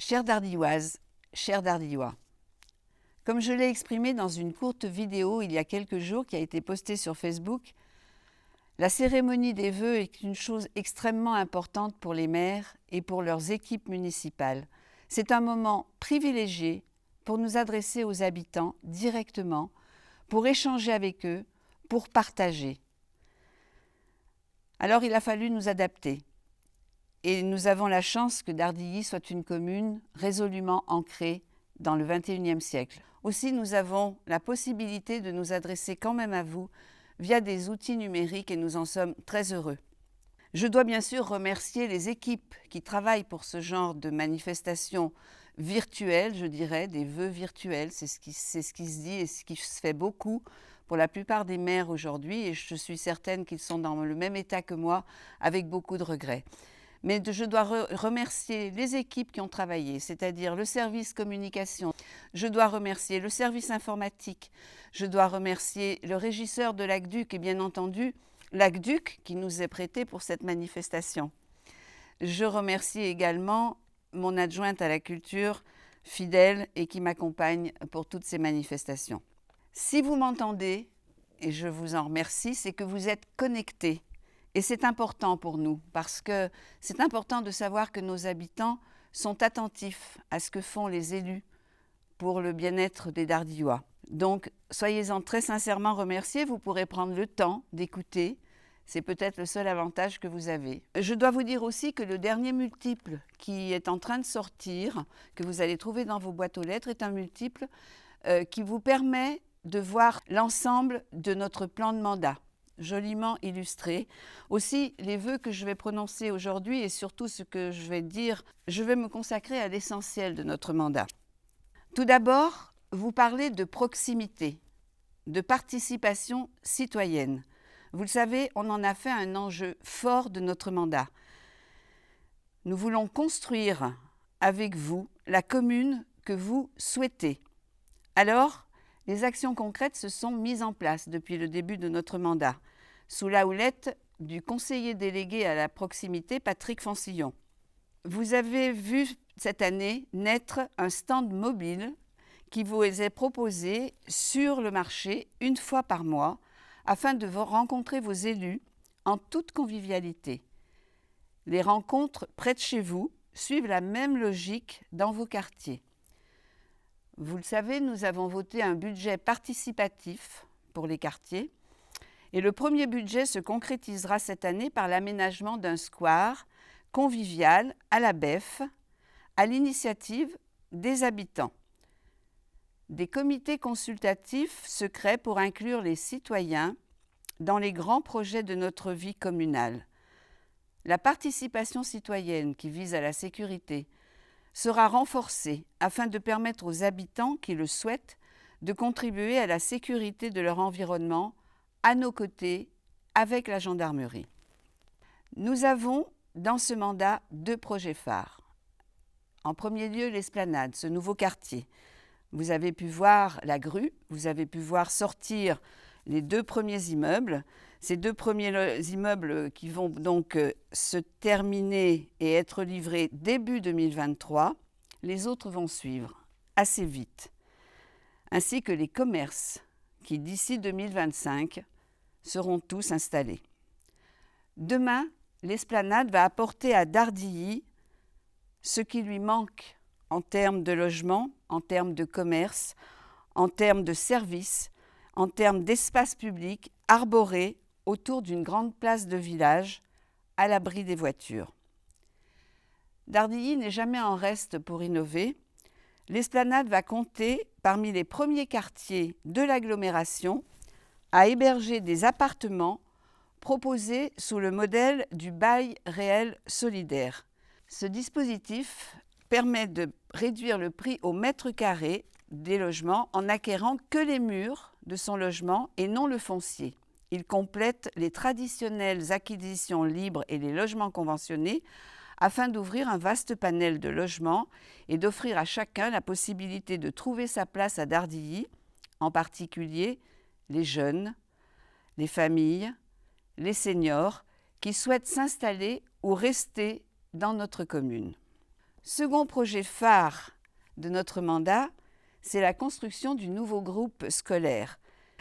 Chères Dardilloises, chers Dardillois, comme je l'ai exprimé dans une courte vidéo il y a quelques jours qui a été postée sur Facebook, la cérémonie des vœux est une chose extrêmement importante pour les maires et pour leurs équipes municipales. C'est un moment privilégié pour nous adresser aux habitants directement, pour échanger avec eux, pour partager. Alors il a fallu nous adapter. Et nous avons la chance que Dardilly soit une commune résolument ancrée dans le XXIe siècle. Aussi, nous avons la possibilité de nous adresser quand même à vous via des outils numériques et nous en sommes très heureux. Je dois bien sûr remercier les équipes qui travaillent pour ce genre de manifestations virtuelles, je dirais, des vœux virtuels. C'est ce qui se dit et ce qui se fait beaucoup pour la plupart des maires aujourd'hui. Et je suis certaine qu'ils sont dans le même état que moi, avec beaucoup de regrets. Mais je dois remercier les équipes qui ont travaillé, c'est-à-dire le service communication. Je dois remercier le service informatique. Je dois remercier le régisseur de l'Aqueduc et bien entendu l'Aqueduc qui nous est prêté pour cette manifestation. Je remercie également mon adjointe à la culture, fidèle et qui m'accompagne pour toutes ces manifestations. Si vous m'entendez, et je vous en remercie, c'est que vous êtes connectés. Et c'est important pour nous, parce que c'est important de savoir que nos habitants sont attentifs à ce que font les élus pour le bien-être des Dardillois. Donc, soyez-en très sincèrement remerciés. Vous pourrez prendre le temps d'écouter. C'est peut-être le seul avantage que vous avez. Je dois vous dire aussi que le dernier multiple qui est en train de sortir, que vous allez trouver dans vos boîtes aux lettres, est un multiple qui vous permet de voir l'ensemble de notre plan de mandat, joliment illustré. Aussi, les vœux que je vais prononcer aujourd'hui et surtout ce que je vais dire, je vais me consacrer à l'essentiel de notre mandat. Tout d'abord, vous parlez de proximité, de participation citoyenne. Vous le savez, on en a fait un enjeu fort de notre mandat. Nous voulons construire avec vous la commune que vous souhaitez. Alors, les actions concrètes se sont mises en place depuis le début de notre mandat, sous la houlette du conseiller délégué à la proximité, Patrick Foncillon. Vous avez vu cette année naître un stand mobile qui vous est proposé sur le marché une fois par mois afin de rencontrer vos élus en toute convivialité. Les rencontres près de chez vous suivent la même logique dans vos quartiers. Vous le savez, nous avons voté un budget participatif pour les quartiers et le premier budget se concrétisera cette année par l'aménagement d'un square convivial à la Beffe à l'initiative des habitants. Des comités consultatifs se créent pour inclure les citoyens dans les grands projets de notre vie communale. La participation citoyenne qui vise à la sécurité sera renforcée afin de permettre aux habitants qui le souhaitent de contribuer à la sécurité de leur environnement à nos côtés avec la gendarmerie. Nous avons dans ce mandat 2 projets phares. En premier lieu, l'Esplanade, ce nouveau quartier. Vous avez pu voir la grue, vous avez pu voir sortir les 2 premiers immeubles. Ces 2 premiers immeubles qui vont donc se terminer et être livrés début 2023. Les autres vont suivre assez vite, ainsi que les commerces qui, d'ici 2025, seront tous installés. Demain, l'Esplanade va apporter à Dardilly ce qui lui manque en termes de logement, en termes de commerce, en termes de services, en termes d'espace public arboré autour d'une grande place de village, à l'abri des voitures. Dardilly n'est jamais en reste pour innover. L'Esplanade va compter parmi les premiers quartiers de l'agglomération à héberger des appartements proposés sous le modèle du bail réel solidaire. Ce dispositif permet de réduire le prix au mètre carré des logements en n'acquérant que les murs de son logement et non le foncier. Il complète les traditionnelles acquisitions libres et les logements conventionnés afin d'ouvrir un vaste panel de logements et d'offrir à chacun la possibilité de trouver sa place à Dardilly, en particulier les jeunes, les familles, les seniors qui souhaitent s'installer ou rester dans notre commune. Second projet phare de notre mandat, c'est la construction du nouveau groupe scolaire.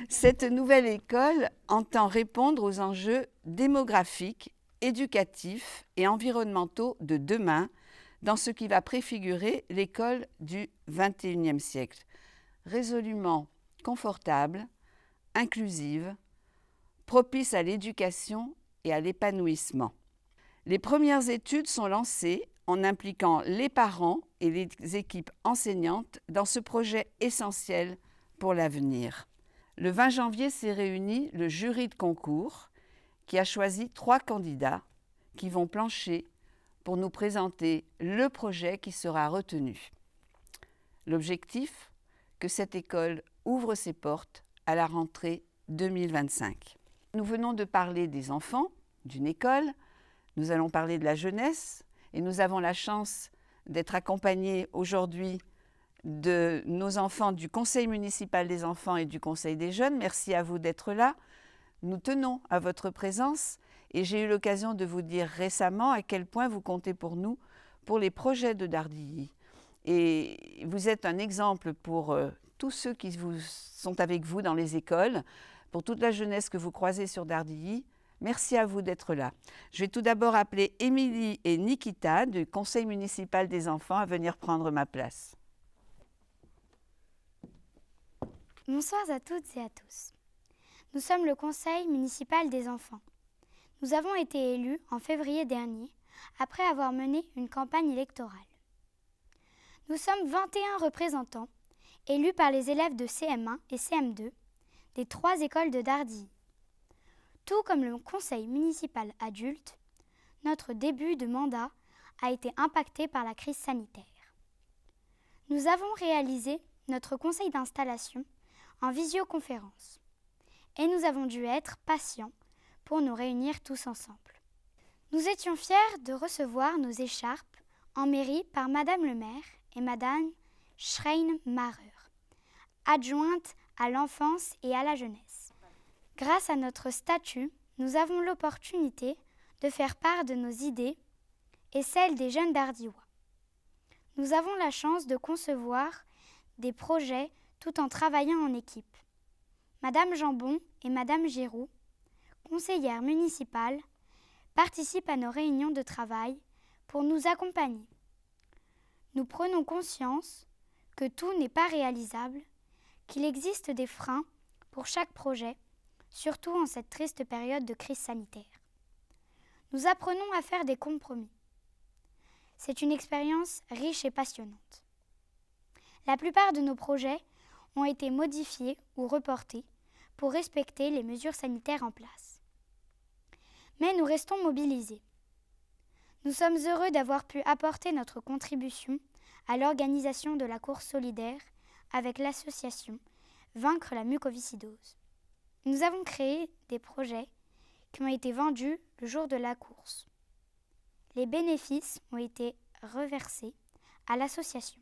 Cette nouvelle école entend répondre aux enjeux démographiques, éducatifs et environnementaux de demain dans ce qui va préfigurer l'école du XXIe siècle. Résolument confortable, inclusive, propice à l'éducation et à l'épanouissement. Les premières études sont lancées en impliquant les parents et les équipes enseignantes dans ce projet essentiel pour l'avenir. Le 20 janvier s'est réuni le jury de concours qui a choisi 3 candidats qui vont plancher pour nous présenter le projet qui sera retenu. L'objectif, que cette école ouvre ses portes à la rentrée 2025. Nous venons de parler des enfants, d'une école, nous allons parler de la jeunesse et nous avons la chance d'être accompagnés aujourd'hui de nos enfants du Conseil municipal des enfants et du Conseil des jeunes. Merci à vous d'être là. Nous tenons à votre présence et j'ai eu l'occasion de vous dire récemment à quel point vous comptez pour nous, pour les projets de Dardilly. Et vous êtes un exemple pour tous ceux qui sont avec vous dans les écoles, pour toute la jeunesse que vous croisez sur Dardilly. Merci à vous d'être là. Je vais tout d'abord appeler Émilie et Nikita du Conseil municipal des enfants à venir prendre ma place. Bonsoir à toutes et à tous. Nous sommes le Conseil municipal des enfants. Nous avons été élus en février dernier, après avoir mené une campagne électorale. Nous sommes 21 représentants, élus par les élèves de CM1 et CM2 des 3 écoles de Dardilly. Tout comme le conseil municipal adulte, notre début de mandat a été impacté par la crise sanitaire. Nous avons réalisé notre conseil d'installation en visioconférence et nous avons dû être patients pour nous réunir tous ensemble. Nous étions fiers de recevoir nos écharpes en mairie par Madame le maire et Madame Schrein-Marer, adjointe à l'enfance et à la jeunesse. Grâce à notre statut, nous avons l'opportunité de faire part de nos idées et celles des jeunes d'Ardillois. Nous avons la chance de concevoir des projets tout en travaillant en équipe. Madame Jambon et Madame Giroux, conseillères municipales, participent à nos réunions de travail pour nous accompagner. Nous prenons conscience que tout n'est pas réalisable, qu'il existe des freins pour chaque projet, surtout en cette triste période de crise sanitaire. Nous apprenons à faire des compromis. C'est une expérience riche et passionnante. La plupart de nos projets ont été modifiés ou reportés pour respecter les mesures sanitaires en place. Mais nous restons mobilisés. Nous sommes heureux d'avoir pu apporter notre contribution à l'organisation de la course solidaire avec l'association Vaincre la mucoviscidose. Nous avons créé des projets qui ont été vendus le jour de la course. Les bénéfices ont été reversés à l'association.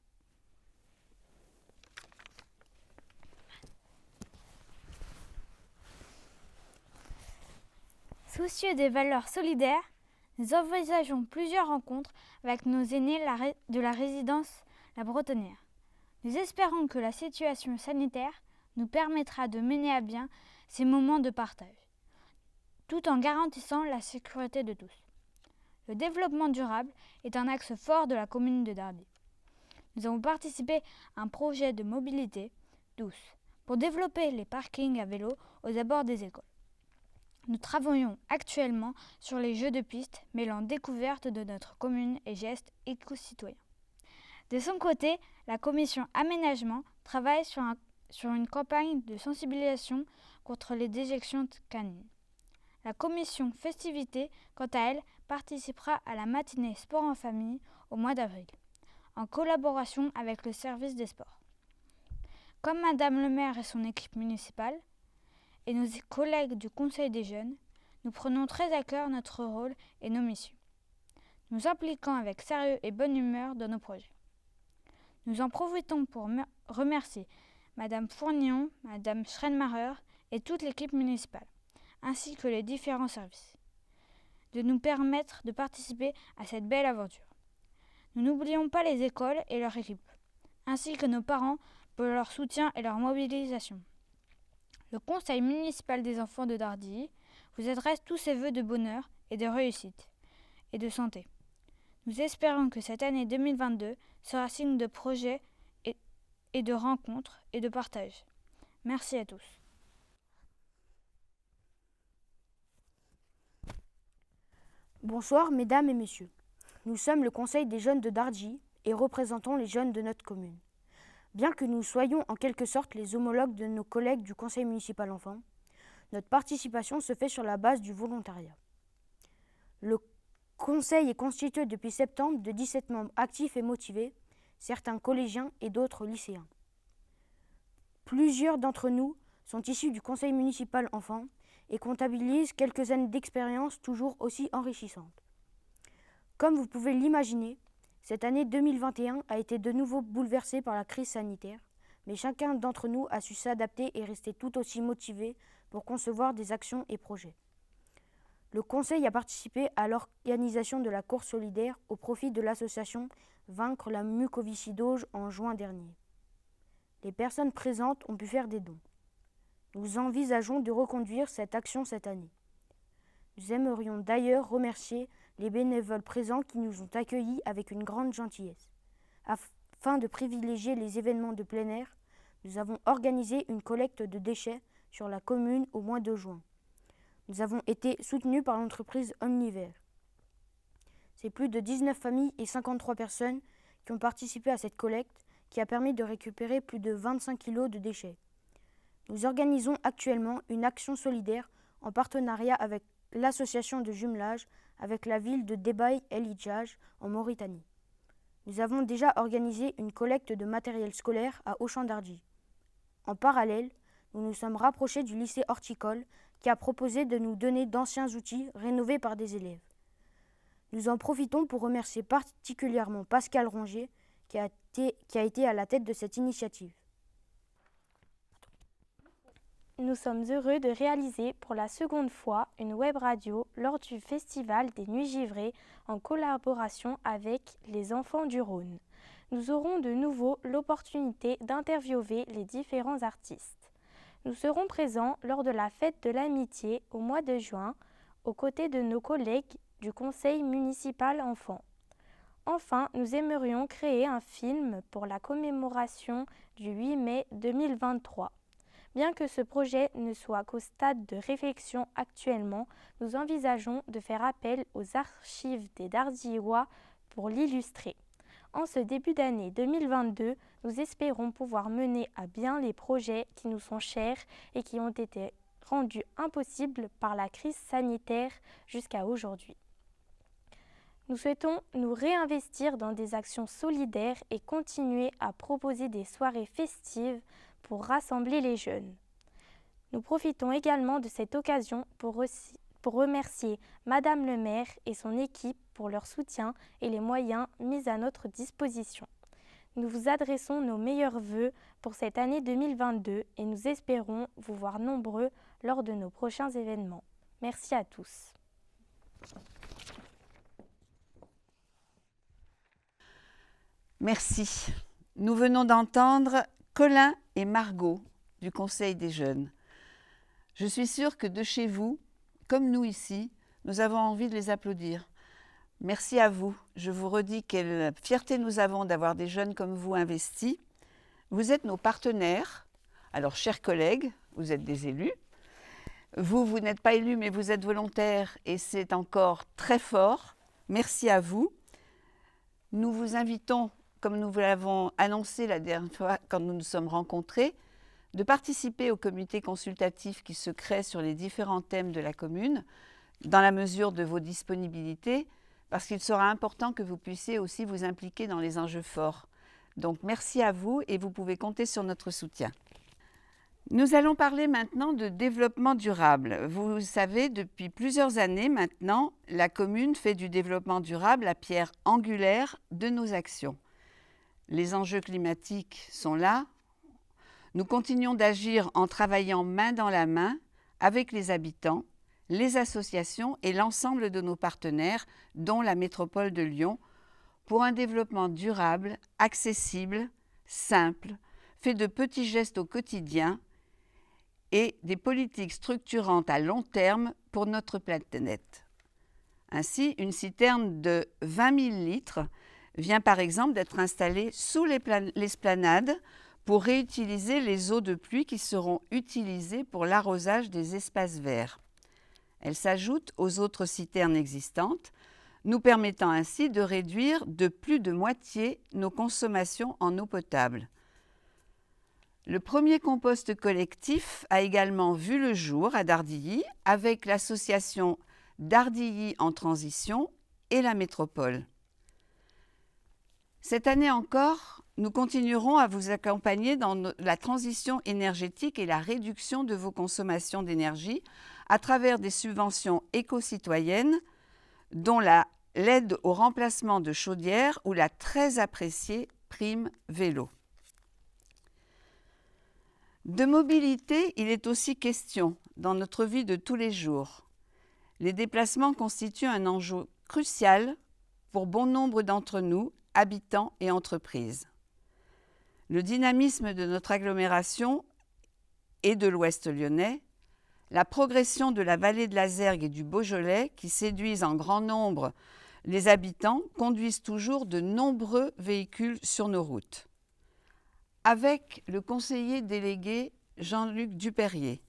Soucieux des valeurs solidaires, nous envisageons plusieurs rencontres avec nos aînés de la résidence La Bretonnière. Nous espérons que la situation sanitaire nous permettra de mener à bien ces moments de partage, tout en garantissant la sécurité de tous. Le développement durable est un axe fort de la commune de Dardilly. Nous avons participé à un projet de mobilité douce pour développer les parkings à vélo aux abords des écoles. Nous travaillons actuellement sur les jeux de piste mêlant découverte de notre commune et gestes éco-citoyens. De son côté, la commission aménagement travaille sur une campagne de sensibilisation contre les déjections canines. La commission festivité, quant à elle, participera à la matinée sport en famille au mois d'avril, en collaboration avec le service des sports. Comme Madame le maire et son équipe municipale, et nos collègues du Conseil des jeunes, nous prenons très à cœur notre rôle et nos missions, nous impliquant avec sérieux et bonne humeur dans nos projets. Nous en profitons pour remercier Madame Fournion, Madame Schrein-Marer et toute l'équipe municipale, ainsi que les différents services, de nous permettre de participer à cette belle aventure. Nous n'oublions pas les écoles et leur équipe, ainsi que nos parents pour leur soutien et leur mobilisation. Le Conseil municipal des enfants de Dardilly vous adresse tous ses vœux de bonheur et de réussite et de santé. Nous espérons que cette année 2022 sera signe de projets et de rencontres et de partage. Merci à tous. Bonsoir mesdames et messieurs. Nous sommes le Conseil des jeunes de Dardilly et représentons les jeunes de notre commune. Bien que nous soyons en quelque sorte les homologues de nos collègues du Conseil municipal enfant, notre participation se fait sur la base du volontariat. Le Conseil est constitué depuis septembre de 17 membres actifs et motivés, certains collégiens et d'autres lycéens. Plusieurs d'entre nous sont issus du Conseil municipal enfant et comptabilisent quelques années d'expérience toujours aussi enrichissantes. Comme vous pouvez l'imaginer, cette année 2021 a été de nouveau bouleversée par la crise sanitaire, mais chacun d'entre nous a su s'adapter et rester tout aussi motivé pour concevoir des actions et projets. Le Conseil a participé à l'organisation de la course solidaire au profit de l'association Vaincre la mucoviscidose en juin dernier. Les personnes présentes ont pu faire des dons. Nous envisageons de reconduire cette action cette année. Nous aimerions d'ailleurs remercier les bénévoles présents qui nous ont accueillis avec une grande gentillesse. Afin de privilégier les événements de plein air, nous avons organisé une collecte de déchets sur la commune au mois de juin. Nous avons été soutenus par l'entreprise Omniver. C'est plus de 19 familles et 53 personnes qui ont participé à cette collecte qui a permis de récupérer plus de 25 kilos de déchets. Nous organisons actuellement une action solidaire en partenariat avec l'association de jumelage avec la ville de Debaï El Hidjaj en Mauritanie. Nous avons déjà organisé une collecte de matériel scolaire à Auchan-Dardilly. En parallèle, nous nous sommes rapprochés du lycée horticole qui a proposé de nous donner d'anciens outils rénovés par des élèves. Nous en profitons pour remercier particulièrement Pascal Rongier qui a été à la tête de cette initiative. Nous sommes heureux de réaliser pour la seconde fois une web radio lors du Festival des Nuits Givrées en collaboration avec les enfants du Rhône. Nous aurons de nouveau l'opportunité d'interviewer les différents artistes. Nous serons présents lors de la fête de l'amitié au mois de juin, aux côtés de nos collègues du Conseil municipal enfant. Enfin, nous aimerions créer un film pour la commémoration du 8 mai 2023. Bien que ce projet ne soit qu'au stade de réflexion actuellement, nous envisageons de faire appel aux archives des Dardillois pour l'illustrer. En ce début d'année 2022, nous espérons pouvoir mener à bien les projets qui nous sont chers et qui ont été rendus impossibles par la crise sanitaire jusqu'à aujourd'hui. Nous souhaitons nous réinvestir dans des actions solidaires et continuer à proposer des soirées festives pour rassembler les jeunes. Nous profitons également de cette occasion pour remercier Madame le maire et son équipe pour leur soutien et les moyens mis à notre disposition. Nous vous adressons nos meilleurs vœux pour cette année 2022 et nous espérons vous voir nombreux lors de nos prochains événements. Merci à tous. Merci. Nous venons d'entendre Colin et Margot du Conseil des jeunes. Je suis sûre que de chez vous, comme nous ici, nous avons envie de les applaudir. Merci à vous. Je vous redis quelle fierté nous avons d'avoir des jeunes comme vous investis. Vous êtes nos partenaires. Alors, chers collègues, vous êtes des élus. Vous n'êtes pas élus, mais vous êtes volontaires et c'est encore très fort. Merci à vous. Nous vous invitons, comme nous vous l'avons annoncé la dernière fois quand nous nous sommes rencontrés, de participer au comité consultatif qui se crée sur les différents thèmes de la commune, dans la mesure de vos disponibilités, parce qu'il sera important que vous puissiez aussi vous impliquer dans les enjeux forts. Donc merci à vous et vous pouvez compter sur notre soutien. Nous allons parler maintenant de développement durable. Vous savez, depuis plusieurs années maintenant, la commune fait du développement durable la pierre angulaire de nos actions. Les enjeux climatiques sont là. Nous continuons d'agir en travaillant main dans la main avec les habitants, les associations et l'ensemble de nos partenaires, dont la métropole de Lyon, pour un développement durable, accessible, simple, fait de petits gestes au quotidien et des politiques structurantes à long terme pour notre planète. Ainsi, une citerne de 20 000 litres vient par exemple d'être installée sous l'esplanade pour réutiliser les eaux de pluie qui seront utilisées pour l'arrosage des espaces verts. Elle s'ajoute aux autres citernes existantes, nous permettant ainsi de réduire de plus de moitié nos consommations en eau potable. Le premier compost collectif a également vu le jour à Dardilly avec l'association Dardilly en transition et la métropole. Cette année encore, nous continuerons à vous accompagner dans la transition énergétique et la réduction de vos consommations d'énergie à travers des subventions éco-citoyennes, dont l'aide au remplacement de chaudières ou la très appréciée prime vélo. De mobilité, il est aussi question dans notre vie de tous les jours. Les déplacements constituent un enjeu crucial pour bon nombre d'entre nous, habitants et entreprises. Le dynamisme de notre agglomération et de l'Ouest lyonnais, la progression de la vallée de la Zergue et du Beaujolais, qui séduisent en grand nombre les habitants, conduisent toujours de nombreux véhicules sur nos routes. Avec le conseiller délégué Jean-Luc Dupérier,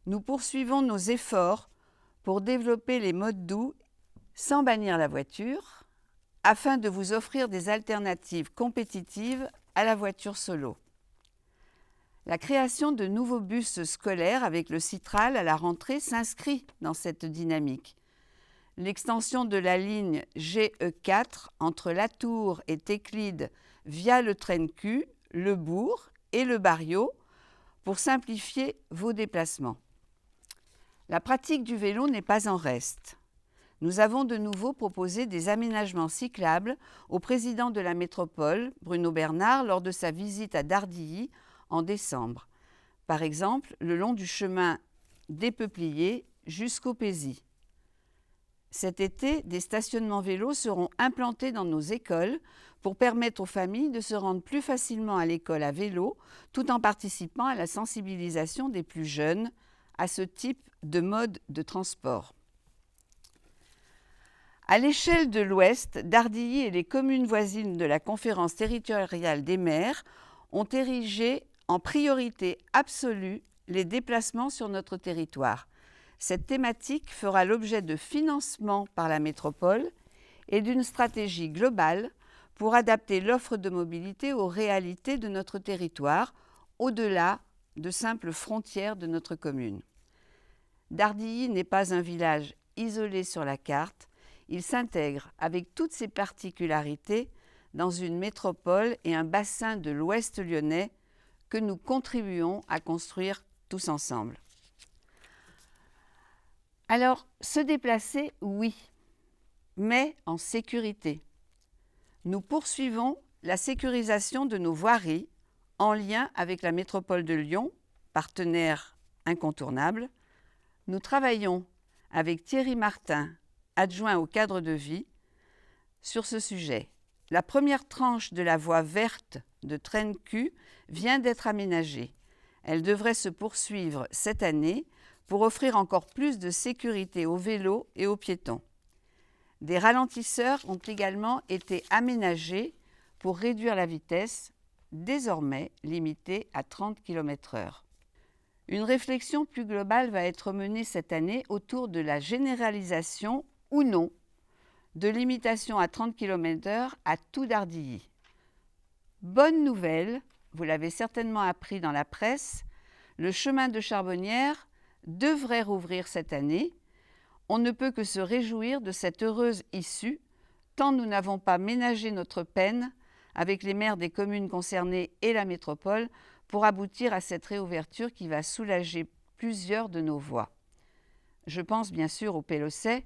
nous poursuivons nos efforts pour développer les modes doux sans bannir la voiture, afin de vous offrir des alternatives compétitives à la voiture solo. La création de nouveaux bus scolaires avec le Citral à la rentrée s'inscrit dans cette dynamique. L'extension de la ligne GE4 entre Latour et Téclide via le Trencu, le Bourg et le Barriot pour simplifier vos déplacements. La pratique du vélo n'est pas en reste. Nous avons de nouveau proposé des aménagements cyclables au président de la métropole, Bruno Bernard, lors de sa visite à Dardilly en décembre. Par exemple, le long du chemin des Peupliers jusqu'au Pézy. Cet été, des stationnements vélos seront implantés dans nos écoles pour permettre aux familles de se rendre plus facilement à l'école à vélo, tout en participant à la sensibilisation des plus jeunes à ce type de mode de transport. À l'échelle de l'Ouest, Dardilly et les communes voisines de la Conférence territoriale des maires ont érigé en priorité absolue les déplacements sur notre territoire. Cette thématique fera l'objet de financements par la métropole et d'une stratégie globale pour adapter l'offre de mobilité aux réalités de notre territoire, au-delà de simples frontières de notre commune. Dardilly n'est pas un village isolé sur la carte, il s'intègre avec toutes ses particularités dans une métropole et un bassin de l'Ouest lyonnais que nous contribuons à construire tous ensemble. Alors, se déplacer, oui, mais en sécurité. Nous poursuivons la sécurisation de nos voiries en lien avec la métropole de Lyon, partenaire incontournable. Nous travaillons avec Thierry Martin, adjoint au cadre de vie, sur ce sujet. La première tranche de la voie verte de Trencu vient d'être aménagée. Elle devrait se poursuivre cette année pour offrir encore plus de sécurité aux vélos et aux piétons. Des ralentisseurs ont également été aménagés pour réduire la vitesse, désormais limitée à 30 km/h. Une réflexion plus globale va être menée cette année autour de la généralisation ou non de limitation à 30 km/h à tout Dardilly. Bonne nouvelle, vous l'avez certainement appris dans la presse, le chemin de Charbonnières devrait rouvrir cette année. On ne peut que se réjouir de cette heureuse issue, tant nous n'avons pas ménagé notre peine avec les maires des communes concernées et la métropole pour aboutir à cette réouverture qui va soulager plusieurs de nos voies. Je pense bien sûr au Pélocet,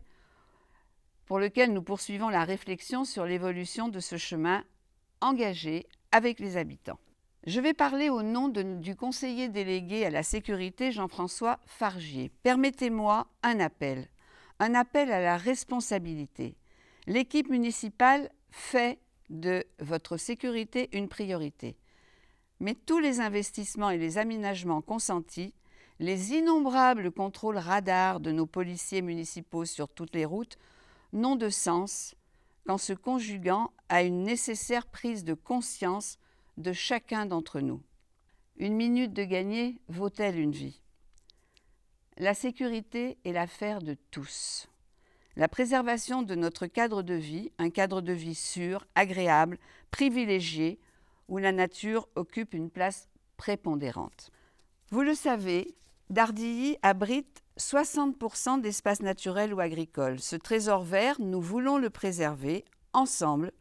pour lequel nous poursuivons la réflexion sur l'évolution de ce chemin engagé avec les habitants. Je vais parler au nom du conseiller délégué à la sécurité Jean-François Fargier. Permettez-moi un appel à la responsabilité. L'équipe municipale fait de votre sécurité une priorité. Mais tous les investissements et les aménagements consentis, les innombrables contrôles radars de nos policiers municipaux sur toutes les routes n'ont de sens qu'en se conjuguant à une nécessaire prise de conscience de chacun d'entre nous. Une minute de gagnée vaut-elle une vie? La sécurité est l'affaire de tous. La préservation de notre cadre de vie, un cadre de vie sûr, agréable, privilégié, où la nature occupe une place prépondérante. Vous le savez, Dardilly abrite 60% d'espaces naturels ou agricoles. Ce trésor vert, nous voulons le préserver ensemble.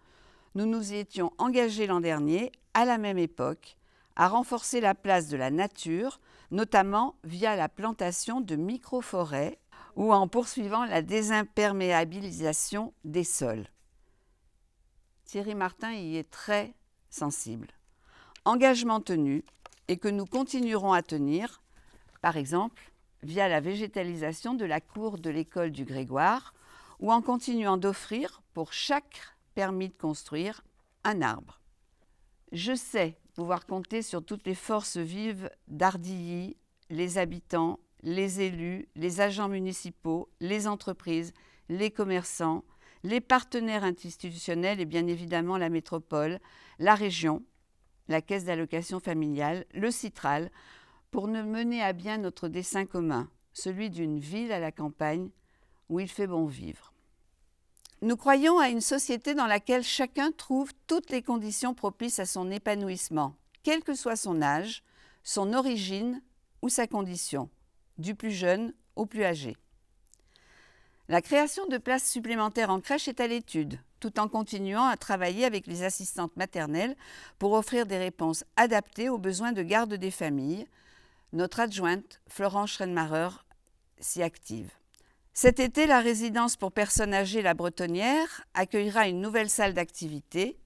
Nous nous y étions engagés l'an dernier, à la même époque, à renforcer la place de la nature, notamment via la plantation de micro-forêts ou en poursuivant la désimperméabilisation des sols. Thierry Martin y est très sensible. Engagement tenu et que nous continuerons à tenir, par exemple via la végétalisation de la cour de l'école du Grégoire ou en continuant d'offrir pour chaque permis de construire un arbre. Je sais pouvoir compter sur toutes les forces vives d'Ardilly, les habitants, les élus, les agents municipaux, les entreprises, les commerçants, les partenaires institutionnels et bien évidemment la métropole, la région, la caisse d'allocation familiale, le Citral, pour mener à bien notre dessein commun, celui d'une ville à la campagne où il fait bon vivre. Nous croyons à une société dans laquelle chacun trouve toutes les conditions propices à son épanouissement, quel que soit son âge, son origine ou sa condition, du plus jeune au plus âgé. La création de places supplémentaires en crèche est à l'étude, tout en continuant à travailler avec les assistantes maternelles pour offrir des réponses adaptées aux besoins de garde des familles. Notre adjointe, Florence Schrenmacher, s'y active. Cet été, la résidence pour personnes âgées La Bretonnière accueillera une nouvelle salle d'activité.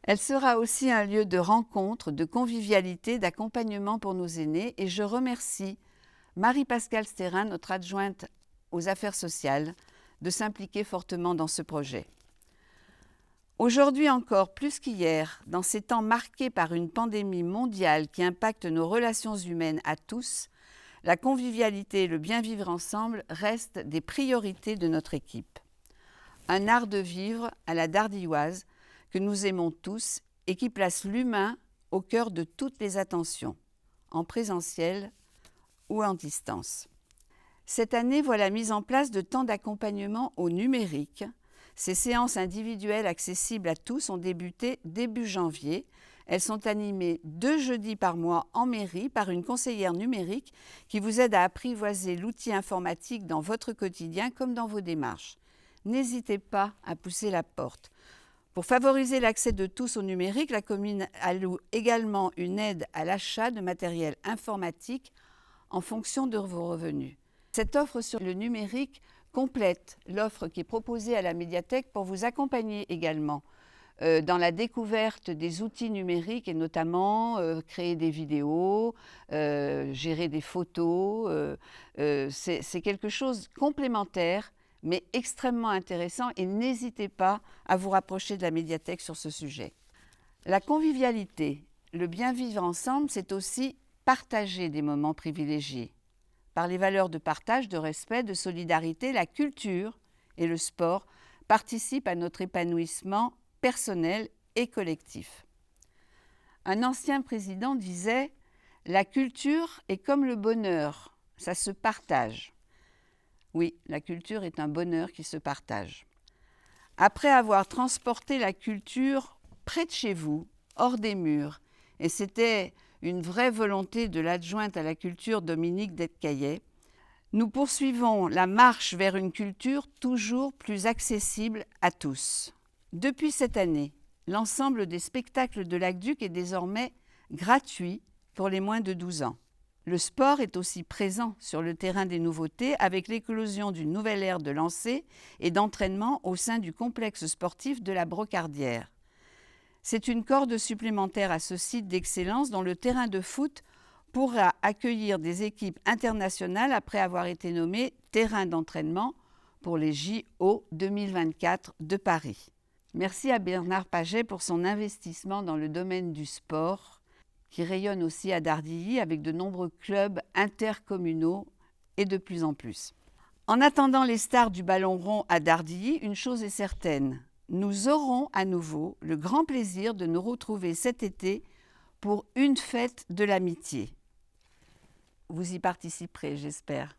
Elle sera aussi un lieu de rencontre, de convivialité, d'accompagnement pour nos aînés et je remercie Marie-Pascale Stérin, notre adjointe aux affaires sociales, de s'impliquer fortement dans ce projet. Aujourd'hui encore, plus qu'hier, dans ces temps marqués par une pandémie mondiale qui impacte nos relations humaines à tous, la convivialité et le bien vivre ensemble restent des priorités de notre équipe. Un art de vivre à la dardilloise que nous aimons tous et qui place l'humain au cœur de toutes les attentions, en présentiel ou en distance. Cette année voit la mise en place de temps d'accompagnement au numérique. Ces séances individuelles accessibles à tous ont débuté début janvier. Elles sont animées 2 jeudis par mois en mairie par une conseillère numérique qui vous aide à apprivoiser l'outil informatique dans votre quotidien comme dans vos démarches. N'hésitez pas à pousser la porte. Pour favoriser l'accès de tous au numérique, la commune alloue également une aide à l'achat de matériel informatique en fonction de vos revenus. Cette offre sur le numérique complète l'offre qui est proposée à la médiathèque pour vous accompagner également dans la découverte des outils numériques et notamment créer des vidéos, gérer des photos. C'est quelque chose de complémentaire mais extrêmement intéressant et n'hésitez pas à vous rapprocher de la médiathèque sur ce sujet. La convivialité, le bien vivre ensemble, c'est aussi partager des moments privilégiés. Par les valeurs de partage, de respect, de solidarité, la culture et le sport participent à notre épanouissement personnel et collectif. Un ancien président disait « La culture est comme le bonheur, ça se partage ». Oui, la culture est un bonheur qui se partage. Après avoir transporté la culture près de chez vous, hors des murs, et c'était une vraie volonté de l'adjointe à la culture Dominique Detcaillet, nous poursuivons la marche vers une culture toujours plus accessible à tous. Depuis cette année, l'ensemble des spectacles de l'Aqueduc est désormais gratuit pour les moins de 12 ans. Le sport est aussi présent sur le terrain des nouveautés avec l'éclosion d'une nouvelle ère de lancer et d'entraînement au sein du complexe sportif de la Brocardière. C'est une corde supplémentaire à ce site d'excellence dont le terrain de foot pourra accueillir des équipes internationales après avoir été nommé terrain d'entraînement pour les JO 2024 de Paris. Merci à Bernard Paget pour son investissement dans le domaine du sport, qui rayonne aussi à Dardilly avec de nombreux clubs intercommunaux et de plus en plus. En attendant les stars du ballon rond à Dardilly, une chose est certaine, nous aurons à nouveau le grand plaisir de nous retrouver cet été pour une fête de l'amitié. Vous y participerez, j'espère.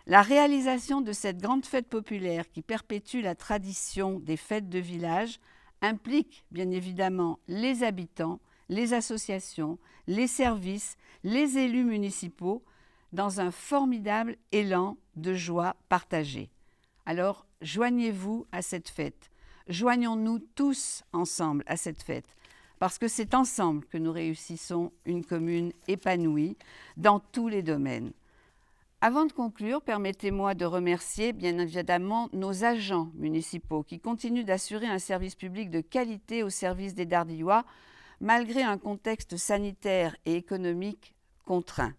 La réalisation de cette grande fête populaire qui perpétue la tradition des fêtes de village implique bien évidemment les habitants, les associations, les services, les élus municipaux dans un formidable élan de joie partagée. Alors, joignez-vous à cette fête. Joignons-nous tous ensemble à cette fête, parce que c'est ensemble que nous réussissons une commune épanouie dans tous les domaines. Avant de conclure, permettez-moi de remercier bien évidemment nos agents municipaux qui continuent d'assurer un service public de qualité au service des Dardillois, malgré un contexte sanitaire et économique contraint.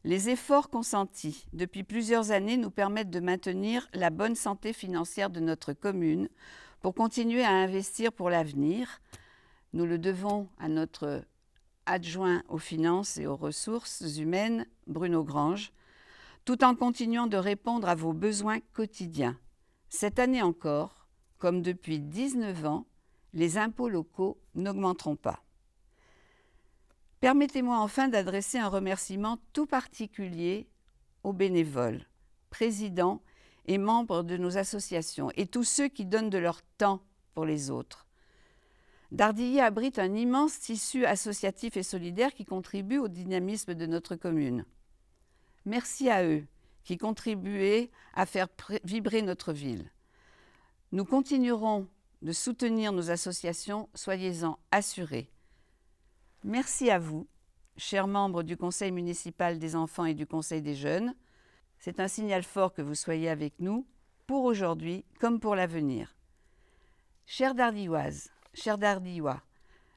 Les efforts consentis depuis plusieurs années nous permettent de maintenir la bonne santé financière de notre commune pour continuer à investir pour l'avenir. Nous le devons à notre adjoint aux finances et aux ressources humaines, Bruno Grange, tout en continuant de répondre à vos besoins quotidiens. Cette année encore, comme depuis 19 ans, les impôts locaux n'augmenteront pas. Permettez-moi enfin d'adresser un remerciement tout particulier aux bénévoles, présidents et membres de nos associations et tous ceux qui donnent de leur temps pour les autres. Dardilly abrite un immense tissu associatif et solidaire qui contribue au dynamisme de notre commune. Merci à eux qui contribuent à faire vibrer notre ville. Nous continuerons de soutenir nos associations, soyez-en assurés. Merci à vous, chers membres du Conseil municipal des enfants et du Conseil des jeunes. C'est un signal fort que vous soyez avec nous, pour aujourd'hui comme pour l'avenir. Chères Dardilloises, chers Dardillois,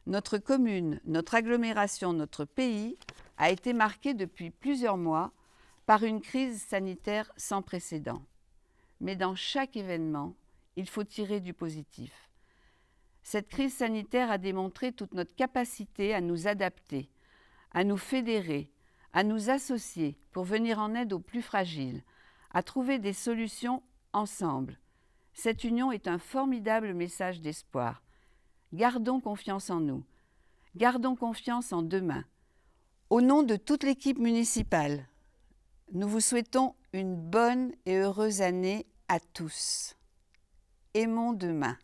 notre commune, notre agglomération, notre pays a été marqué depuis plusieurs mois par une crise sanitaire sans précédent. Mais dans chaque événement, il faut tirer du positif. Cette crise sanitaire a démontré toute notre capacité à nous adapter, à nous fédérer, à nous associer pour venir en aide aux plus fragiles, à trouver des solutions ensemble. Cette union est un formidable message d'espoir. Gardons confiance en nous. Gardons confiance en demain. Au nom de toute l'équipe municipale, nous vous souhaitons une bonne et heureuse année à tous. Aimons demain.